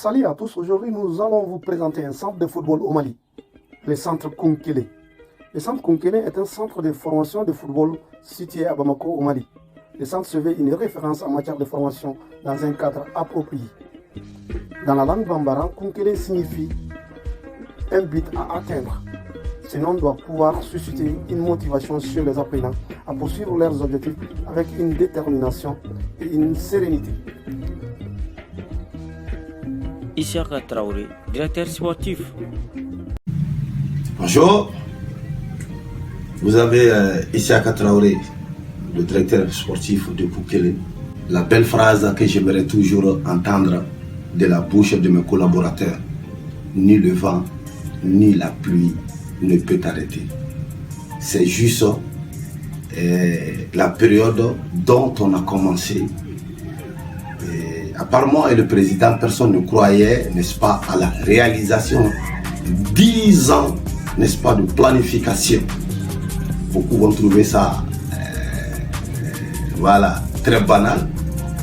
Salut à tous, aujourd'hui nous allons vous présenter un centre de football au Mali, le centre Konkele. Le centre Konkele est un centre de formation de football situé à Bamako au Mali. Le centre se veut une référence en matière de formation dans un cadre approprié. Dans la langue bambara, Konkele signifie un but à atteindre. Ce nom doit pouvoir susciter une motivation chez les apprenants à poursuivre leurs objectifs avec une détermination et une sérénité. Isiaka Traoré, directeur sportif. Bonjour, vous avez Isiaka Traoré, le directeur sportif de Konkele. La belle phrase que j'aimerais toujours entendre de la bouche de mes collaborateurs: ni le vent, ni la pluie ne peut t'arrêter. C'est juste la période dont on a commencé. À part moi et le président, personne ne croyait, n'est-ce pas, à la réalisation. 10 ans, n'est-ce pas, de planification. Beaucoup vont trouver ça, voilà, très banal.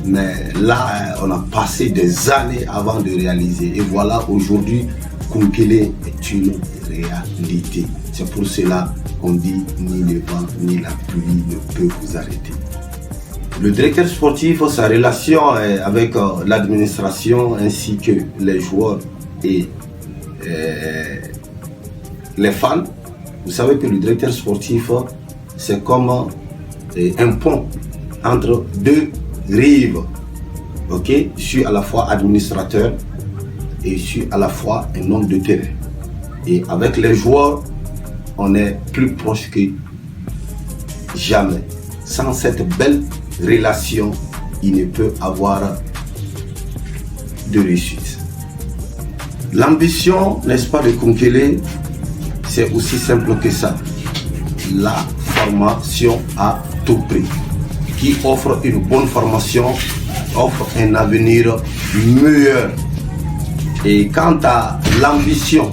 Mais là, on a passé des années avant de réaliser. Et voilà, aujourd'hui, Konkele est une réalité. C'est pour cela qu'on dit ni le vent, ni la pluie ne peut vous arrêter. Le directeur sportif, sa relation avec l'administration ainsi que les joueurs et les fans, vous savez que le directeur sportif, c'est comme un pont entre deux rives. Ok, je suis à la fois administrateur et je suis à la fois un homme de terrain. Et avec les joueurs, on est plus proche que jamais. Sans cette belle relation, il ne peut avoir de réussite. L'ambition, n'est-ce pas, de Konkele, c'est aussi simple que ça. La formation à tout prix. Qui offre une bonne formation, offre un avenir meilleur. Et quant à l'ambition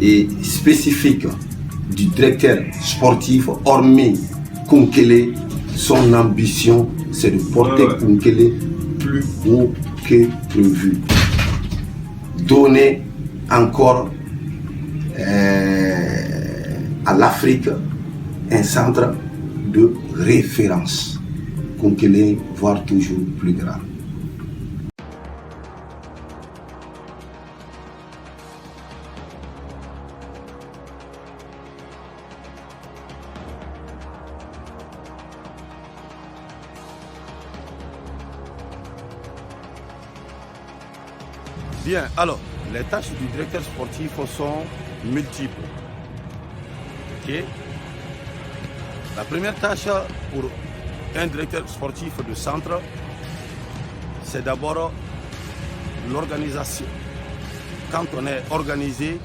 et spécifique du directeur sportif, hormis Konkele, son ambition, c'est de porter Konkele plus haut que prévu. Donner encore à l'Afrique un centre de référence. Konkele, voire toujours plus grand. Bien, alors, les tâches du directeur sportif sont multiples. Ok. La première tâche pour un directeur sportif de centre, c'est d'abord l'organisation. Quand on est organisé,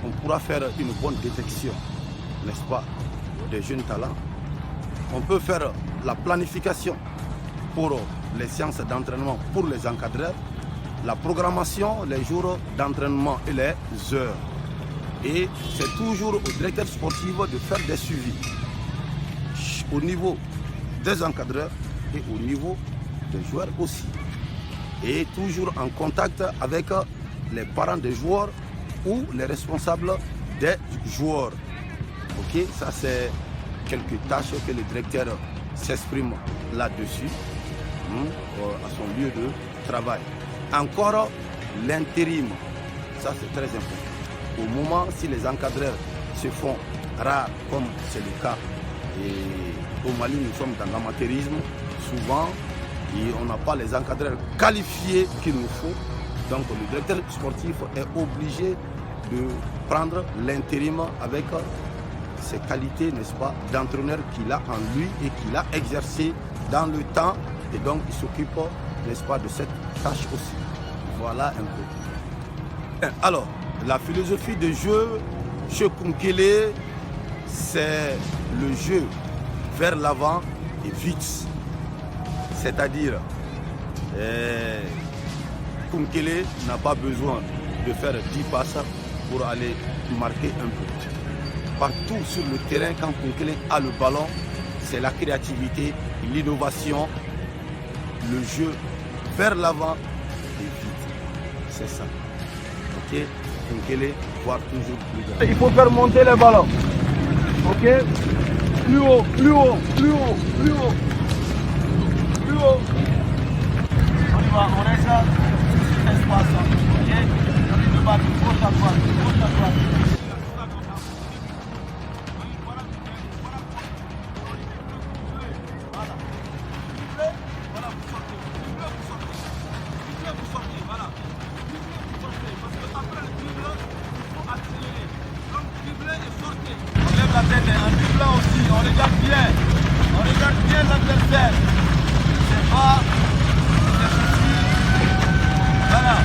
on pourra faire une bonne détection, n'est-ce pas, des jeunes talents. On peut faire la planification pour les séances d'entraînement pour les encadreurs, la programmation, les jours d'entraînement et les heures. Et c'est toujours au directeur sportif de faire des suivis au niveau des encadreurs et au niveau des joueurs aussi. Et toujours en contact avec les parents des joueurs ou les responsables des joueurs. Ok, ça c'est quelques tâches que le directeur s'exprime là-dessus, à son lieu de travail. Encore l'intérim, ça c'est très important. Au moment, si les encadreurs se font rares, comme c'est le cas, et au Mali nous sommes dans l'amateurisme, souvent, et on n'a pas les encadreurs qualifiés qu'il nous faut. Donc le directeur sportif est obligé de prendre l'intérim avec ses qualités, n'est-ce pas, d'entraîneur qu'il a en lui et qu'il a exercé dans le temps. Et donc il s'occupe, n'est-ce pas, de cette tâche aussi. Voilà un peu. Alors, la philosophie de jeu chez Konkele, c'est le jeu vers l'avant et vite. C'est-à-dire, Konkele n'a pas besoin de faire 10 passes pour aller marquer un but. Partout sur le terrain, quand Konkele a le ballon, c'est la créativité, l'innovation, le jeu vers l'avant et vite. c'est ça. Ok, Munkele, voire toujours plus grand. Il faut faire monter les ballons. Ok, plus haut, plus haut, plus haut, plus haut, plus haut. On y va, on laisse ça. Espace, ok. On va de gauche à droite, gauche à droite. On lève la tête en dribblant aussi, on regarde bien l'adversaire. C'est pas des soucis. Voilà.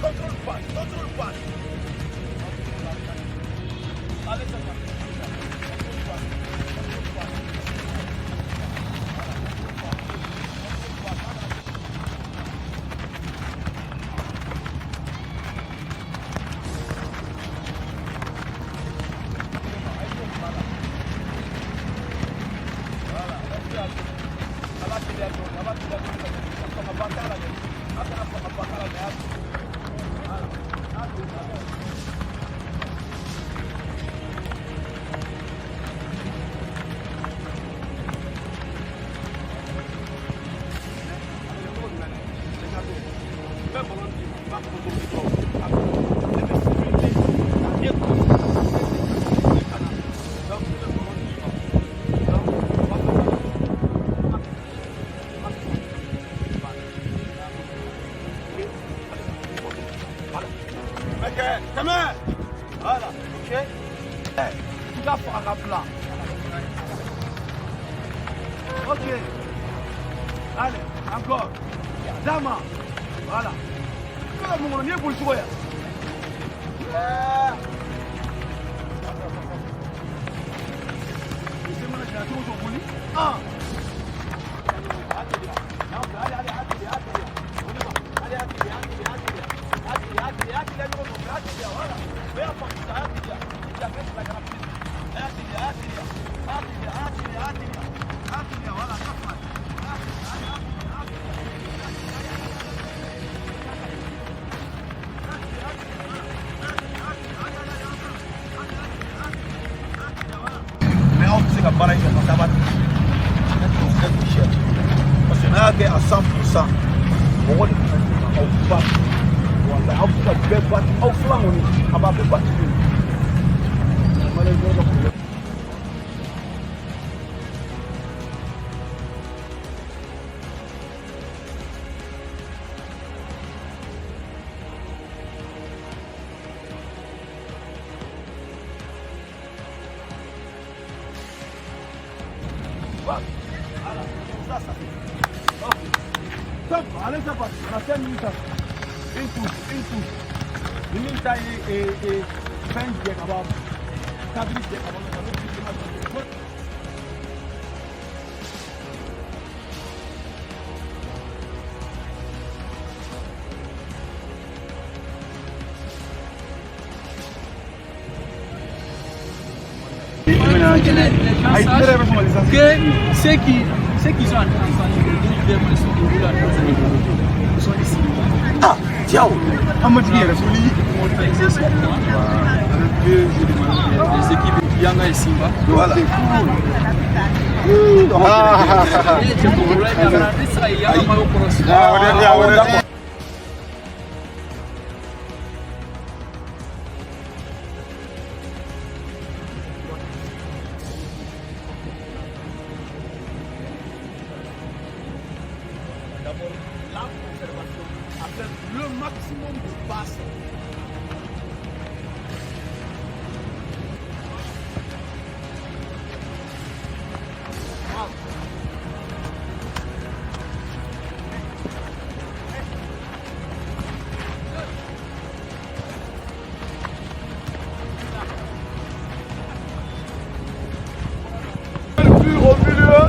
Contrôle passe. Allez, ça va. Voilà, ok. Tout à fait à plat. Ok. Allez, encore. Dama. Voilà. On est pour le jouer. Parce que là, à 100%, on va allez, ça passe. On a 5 minutes. Une touche. Une minute et 20 qui est capable. 4 minutes qui est capable. Que ceux qui sont en Tanzanie, ils sont ici. Ah, tiens, les équipes Yanga et Simba. voilà. D'abord, la conservation, après le maximum de passes. Au milieu,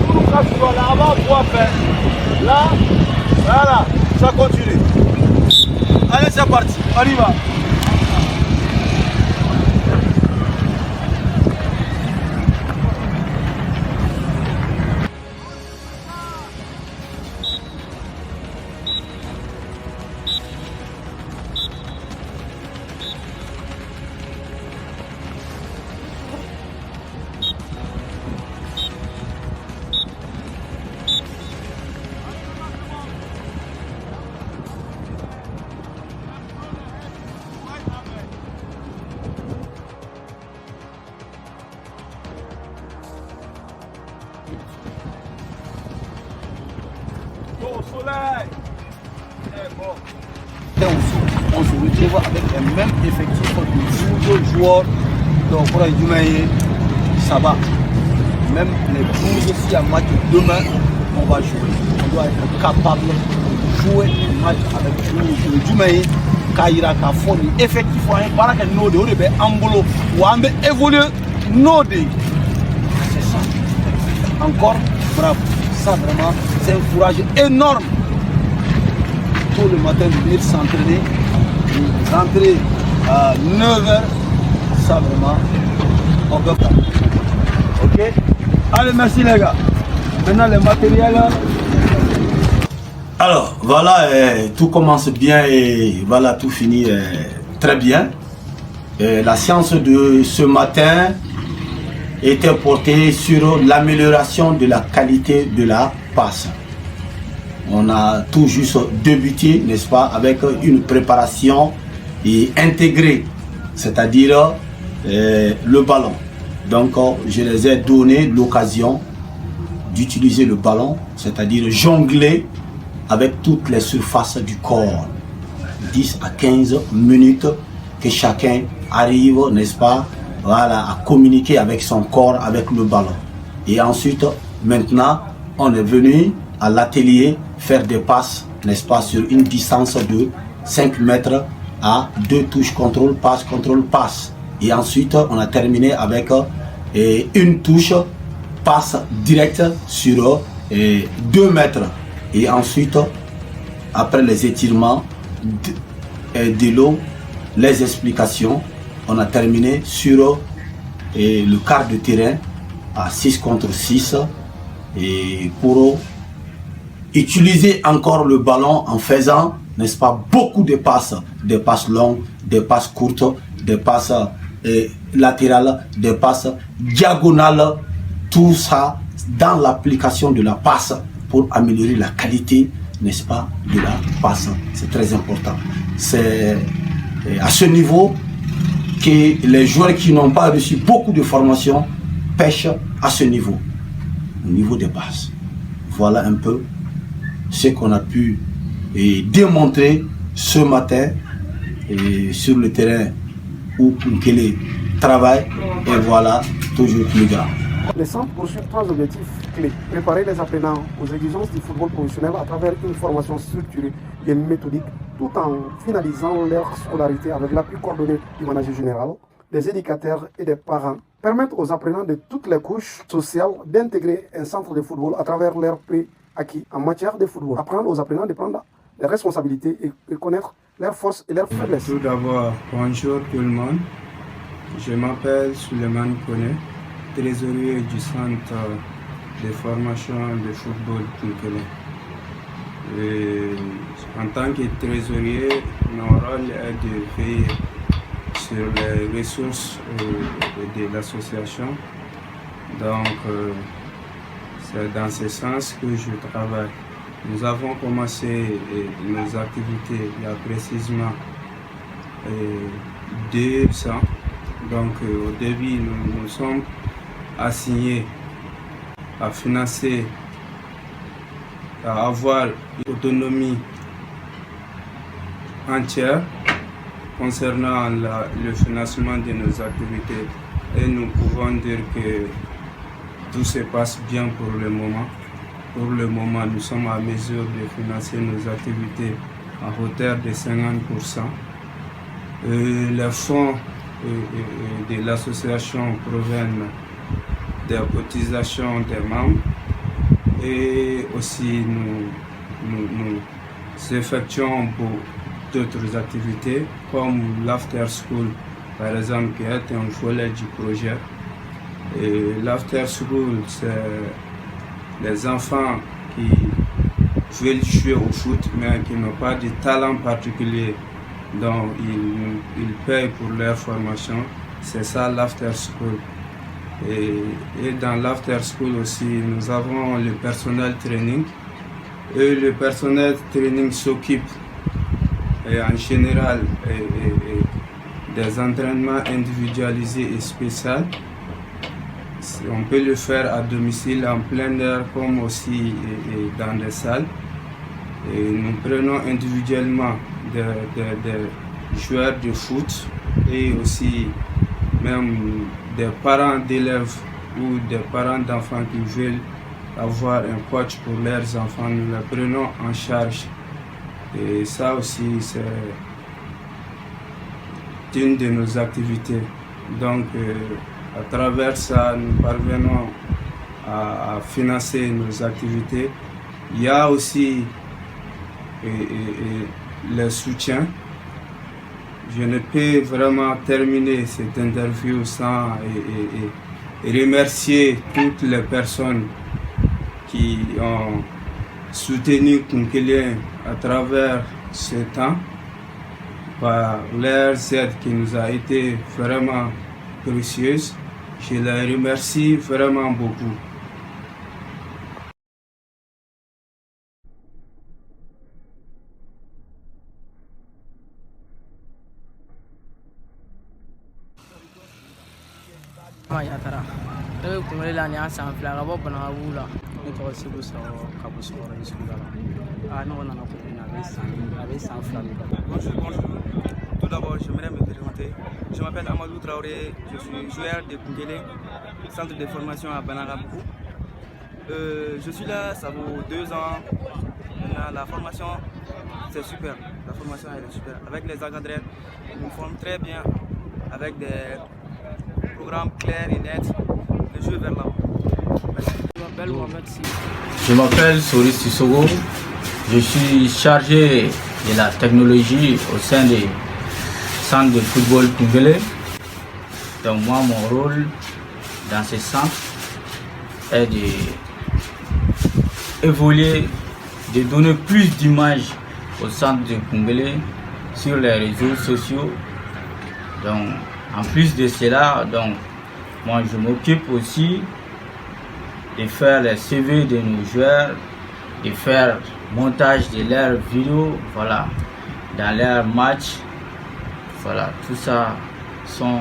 pour nous rassurer là, avant, on va faire là, voilà, ça continue. c'est parti, on y va. On se retrouve avec le même effectif de 12 joueurs. Donc pour Djumaye, ça va. Même les 12 aussi à match demain, on va jouer. On doit être capable de jouer un match avec Djumaye. Kaira Kafoni, effectivement, voilà que nous devons évoluer. C'est ça. Encore bravo. Ça vraiment, c'est un courage énorme. Tout le matin de venir s'entraîner, rentrer à 9h, ça vraiment, on peut pas. Ok? Allez, merci les gars. Maintenant le matériel. Alors, voilà, tout commence bien et voilà, tout finit très bien. La séance de ce matin était portée sur l'amélioration de la qualité de la passe. On a tout juste débuté, n'est-ce pas, avec une préparation et intégrée, c'est-à-dire le ballon. Donc, je les ai donné l'occasion d'utiliser le ballon, c'est-à-dire jongler avec toutes les surfaces du corps. 10 à 15 minutes que chacun arrive, n'est-ce pas, voilà, à communiquer avec son corps, avec le ballon. Et ensuite, maintenant, on est venu à l'atelier faire des passes, n'est-ce pas, sur une distance de 5 mètres à 2 touches contrôle, passe. Et ensuite, on a terminé avec une touche, passe directe sur 2 mètres. Et ensuite, après les étirements de l'eau, les explications, on a terminé sur le quart de terrain à 6 contre 6 et pour utiliser encore le ballon en faisant, n'est-ce pas, beaucoup de passes, des passes longues, des passes courtes, des passes latérales, des passes diagonales, tout ça dans l'application de la passe pour améliorer la qualité, n'est-ce pas, de la passe. C'est très important. C'est à ce niveau que les joueurs qui n'ont pas reçu beaucoup de formation pêchent à ce niveau, au niveau des passes. Voilà un peu ce qu'on a pu démontrer ce matin sur le terrain où Nkele travaille, et voilà, toujours plus grand. Les centres poursuivent 3 objectifs clés. Préparer les apprenants aux exigences du football professionnel à travers une formation structurée et méthodique, tout en finalisant leur scolarité avec l'appui coordonné du manager général, des éducateurs et des parents. Permettre aux apprenants de toutes les couches sociales d'intégrer un centre de football à travers leur préacquis en matière de football. Apprendre aux apprenants de prendre les responsabilités et connaître leurs forces et leurs faiblesses. Tout d'abord, bonjour tout le monde. Je m'appelle Suleiman Kone, trésorier du centre de formation de football Nkele. En tant que trésorier, mon rôle est de veiller sur les ressources de l'association. Donc, c'est dans ce sens que je travaille. Nous avons commencé nos activités il y a précisément 2 ans. Donc, au début, nous sommes assignés à financer, à avoir une autonomie entière concernant le financement de nos activités. Et nous pouvons dire que tout se passe bien pour le moment. Pour le moment, nous sommes à mesure de financer nos activités à hauteur de 50%. Les fonds de l'association proviennent des cotisations des membres et aussi nous effectuons d'autres activités comme l'after school, par exemple, qui est un volet du projet. Et l'after school, c'est les enfants qui veulent jouer au foot mais qui n'ont pas de talent particulier, donc ils payent pour leur formation. C'est ça l'after school. Et dans l'after school aussi, nous avons le personnel training. Et le personnel training s'occupe en général des entraînements individualisés et spéciaux. On peut le faire à domicile, en plein air, comme aussi dans des salles. Et nous prenons individuellement des joueurs de foot et aussi même des parents d'élèves ou des parents d'enfants qui veulent avoir un coach pour leurs enfants. Nous les prenons en charge. Et ça aussi, c'est une de nos activités. Donc, à travers ça, nous parvenons à financer nos activités. Il y a aussi le soutien. Je ne peux vraiment terminer cette interview sans remercier toutes les personnes qui ont soutenu Kounkelé à travers ce temps par leur aide qui nous a été vraiment précieuse. Je les remercie vraiment beaucoup. Yatara ne bɛ kunkolo la ni y'a san fila ka bɔ Banagabugu la. Ne tɔgɔ Segu Sɔrɔ ka bɔ Sɔgɔrɔ i sugu la. Ne kɔni nana Koungheul a bɛ san fila min. Bonjour, bonjour. Tout d'abord, j'aimerais me présenter. Je m'appelle Amadou Traoré, je suis joueur de Koungheul, centre de formation à Banagabugu. Je suis là, ça vaut 2 ans. Maintenant, la formation, c'est super. La formation, elle est super. Avec les encadreurs, ils nous forment très bien, avec des programme clair et net, le jeu vers là-haut. Je m'appelle Soris Sissogo, je suis chargé de la technologie au sein du centre de football Koungheul. Donc moi, mon rôle dans ce centre est d'évoluer, de donner plus d'images au centre de Koungheul sur les réseaux sociaux. Donc, en plus de cela, donc, moi je m'occupe aussi de faire les CV de nos joueurs, de faire montage de leurs vidéos, voilà, dans leurs matchs. Voilà, tout ça sont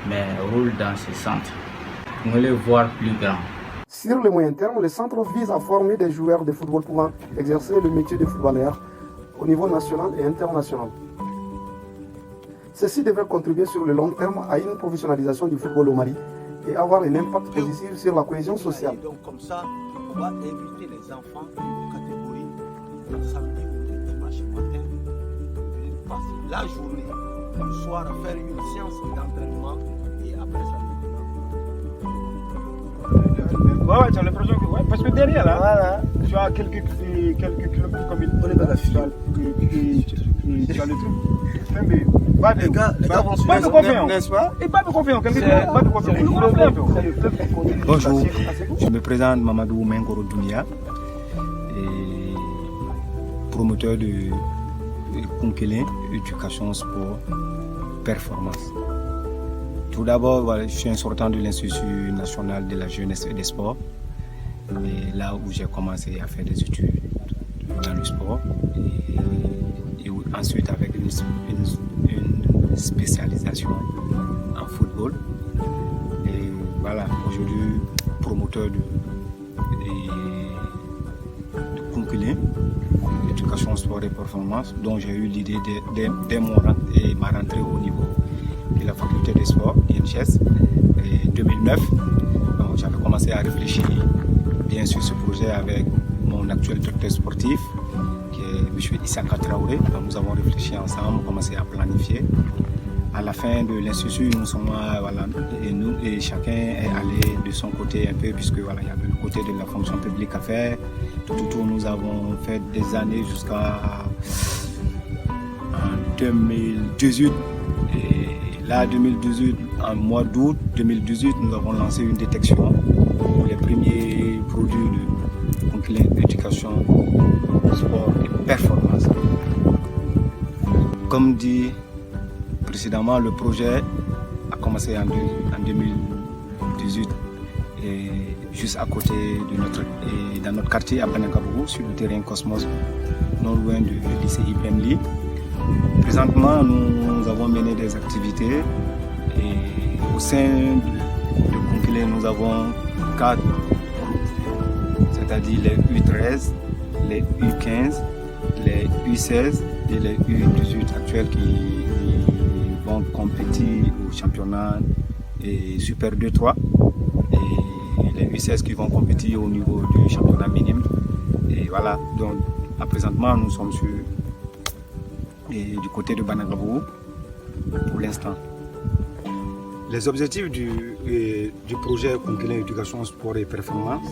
mes rôles dans ce centre. Pour les voir plus grand. Sur le moyen terme, le centre vise à former des joueurs de football pouvant exercer le métier de footballeur au niveau national et international. Ceci devrait contribuer sur le long terme à une professionnalisation du football au Mali et avoir un impact positif sur la cohésion sociale. Donc comme ça, on va inviter les enfants de nos catégories le samedi ou le dimanche matin de passer la journée, le soir à faire une séance d'entraînement et après ça. Ouais, tu as l'impression que. Ouais, parce que derrière là, voilà. Tu as quelques clubs comme il tu as le truc. Les gars vont se faire, n'est-ce pas? Et pas de confiance, pas de confiance. Bonjour, je me présente Mamadou Mengoro Dounia, promoteur de Koungheul, éducation, sport, performance. Tout d'abord, voilà, je suis un sortant de l'Institut national de la jeunesse et des sports. Et là où j'ai commencé à faire des études dans le sport. Et ensuite avec une spécialisation en football. Et voilà, aujourd'hui promoteur de Koungheul, éducation, sport et performance, dont j'ai eu l'idée dès ma rentrée au niveau de la faculté des sports, INCHS, en 2009. Donc j'avais commencé à réfléchir bien sur ce projet avec mon actuel directeur sportif, qui est M. Issaka Traoré. Donc nous avons réfléchi ensemble, commencé à planifier. À la fin de l'institut, nous sommes voilà, et chacun est allé de son côté un peu, puisque voilà, il y avait le côté de la fonction publique à faire. Tout autour, nous avons fait des années jusqu'à 2018. Et là, 2018, en mois d'août 2018, nous avons lancé une détection pour les premiers produits de Konkélé éducation, sport et performance. Comme dit précédemment, le projet a commencé en 2018 et juste à côté de dans notre quartier à Banakabougou, sur le terrain Cosmos, non loin du lycée Ibrahim Ly. Présentement, nous avons mené des activités et au sein de Konkélé, nous avons 4 groupes, c'est-à-dire les U13, les U15, les U16 et les U18 actuels qui vont compétir au championnat et Super 2-3 et les U16 qui vont compétir au niveau du championnat minime. Et voilà, donc présentement nous sommes du côté de Banakabougou pour l'instant. Les objectifs du projet Konkélé éducation, sport et performance,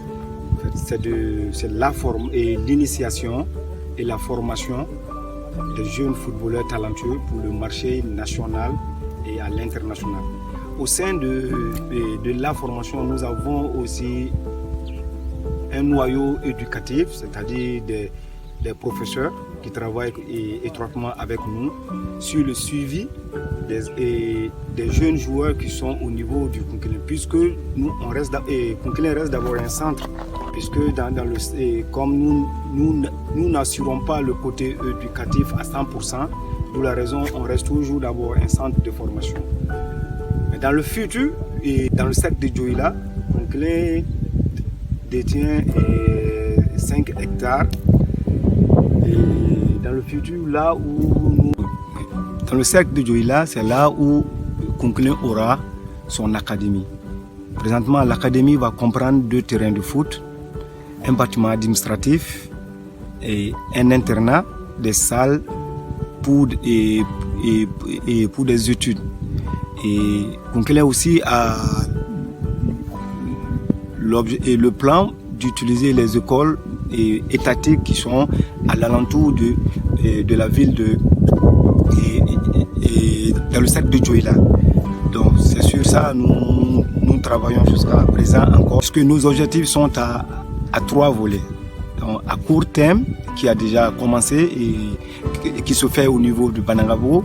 c'est l'initiation et la formation de jeunes footballeurs talentueux pour le marché national et à l'international. Au sein de la formation, nous avons aussi un noyau éducatif, c'est-à-dire des professeurs qui travaillent étroitement avec nous sur le suivi des jeunes joueurs qui sont au niveau du Konkélé, puisque Konkélé reste d'abord un centre, puisque comme nous n'assurons pas le côté éducatif à 100%, d'où la raison on reste toujours d'abord un centre de formation. Mais dans le futur, et dans le cercle de Dioïla, Konkélé détient 5 hectares. Et dans le futur, dans le cercle de Dioïla, c'est là où Konkélé aura son académie. Présentement, l'académie va comprendre 2 terrains de foot, un bâtiment administratif et un internat, des salles pour des études. Et Konkélé aussi a le plan d'utiliser les écoles étatiques qui sont à l'alentour de la ville dans le cercle de Dioïla. Donc c'est sur ça nous travaillons jusqu'à présent encore, parce que nos objectifs sont à 3 volets. Donc, à court terme, qui a déjà commencé et qui se fait au niveau du Banakabougou.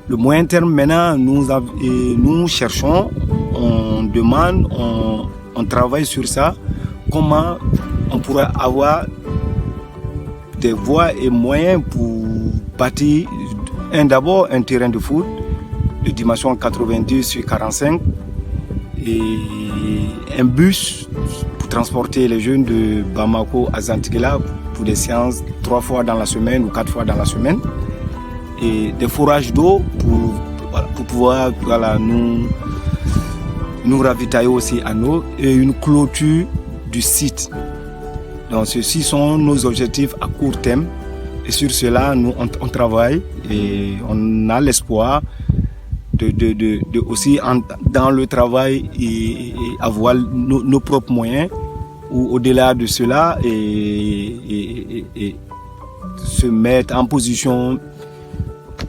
Le moyen terme, maintenant, nous cherchons, on demande, on travaille sur ça, comment on pourrait avoir des voies et moyens pour bâtir d'abord un terrain de foot de dimension 90 sur 45 et un bus pour transporter les jeunes de Bamako à Zantigela pour des séances 3 fois dans la semaine ou 4 fois dans la semaine, et des forages d'eau pour pouvoir nous ravitailler aussi à eau, et une clôture du site. Donc ceux-ci sont nos objectifs à court terme, et sur cela nous on travaille et on a l'espoir de aussi dans le travail et avoir nos propres moyens, ou au-delà de cela et se mettre en position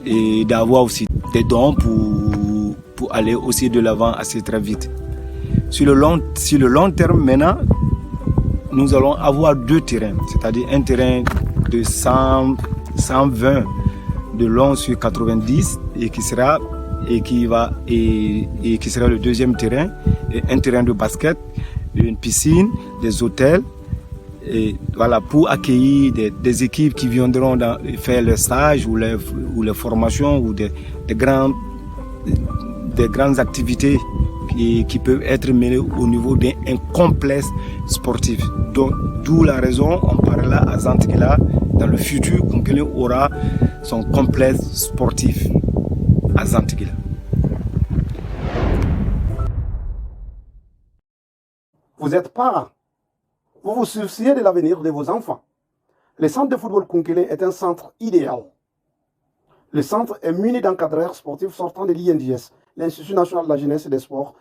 et d'avoir aussi des dons pour aller aussi de l'avant assez très vite. Sur le long terme maintenant, nous allons avoir 2 terrains, c'est-à-dire un terrain de 120 de long sur 90 et qui sera le deuxième terrain, et un terrain de basket, une piscine, des hôtels, et voilà, pour accueillir des équipes qui viendront faire le stage ou les formations ou des grandes activités qui peuvent être menées au niveau d'un complexe sportif. Donc, d'où la raison, on parle là à Zantigela, dans le futur, Konkélé aura son complexe sportif à Zantigela. Vous êtes parents, vous vous souciez de l'avenir de vos enfants. Le centre de football Konkélé est un centre idéal. Le centre est muni d'encadreurs sportifs sortant de l'INJS, l'Institut national de la jeunesse et des sports.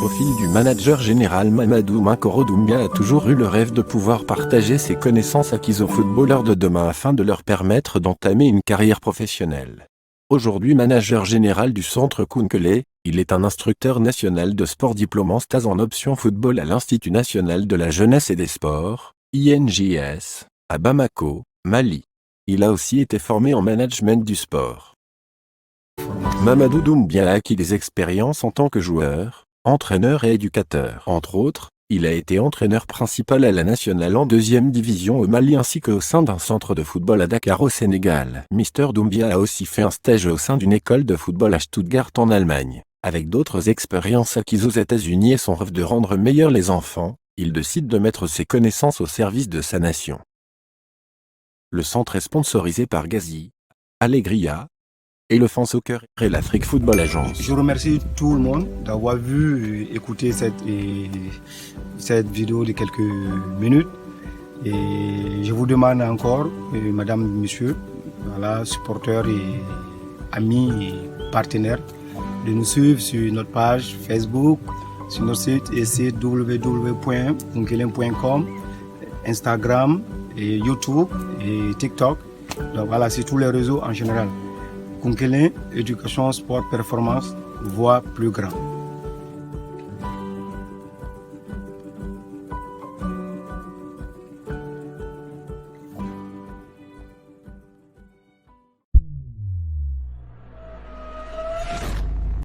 profil du manager général Mamadou Minkoro Doumbia a toujours eu le rêve de pouvoir partager ses connaissances acquises aux footballeurs de demain afin de leur permettre d'entamer une carrière professionnelle. Aujourd'hui manager général du centre Kunkele, il est un instructeur national de sport diplôme en stage en option football à l'Institut national de la jeunesse et des sports, INJS, à Bamako, Mali. Il a aussi été formé en management du sport. Mamadou Doumbia a acquis des expériences en tant que joueur, entraîneur et éducateur. Entre autres, il a été entraîneur principal à la nationale en 2e division au Mali ainsi qu'au sein d'un centre de football à Dakar au Sénégal. Mr Doumbia a aussi fait un stage au sein d'une école de football à Stuttgart en Allemagne. Avec d'autres expériences acquises aux États-Unis et son rêve de rendre meilleurs les enfants, il décide de mettre ses connaissances au service de sa nation. Le centre est sponsorisé par Gazi, Allegria, Elephant Soccer et l'Afrique Football Agence. Je remercie tout le monde d'avoir vu et écouté cette vidéo de quelques minutes. Et je vous demande encore, madame, monsieur, voilà, supporters et amis et partenaires, de nous suivre sur notre page Facebook, sur notre site www.kunkele.com, Instagram, et YouTube et TikTok. Donc voilà, c'est tous les réseaux en général. Kunkele, éducation, sport, performance, voie plus grand.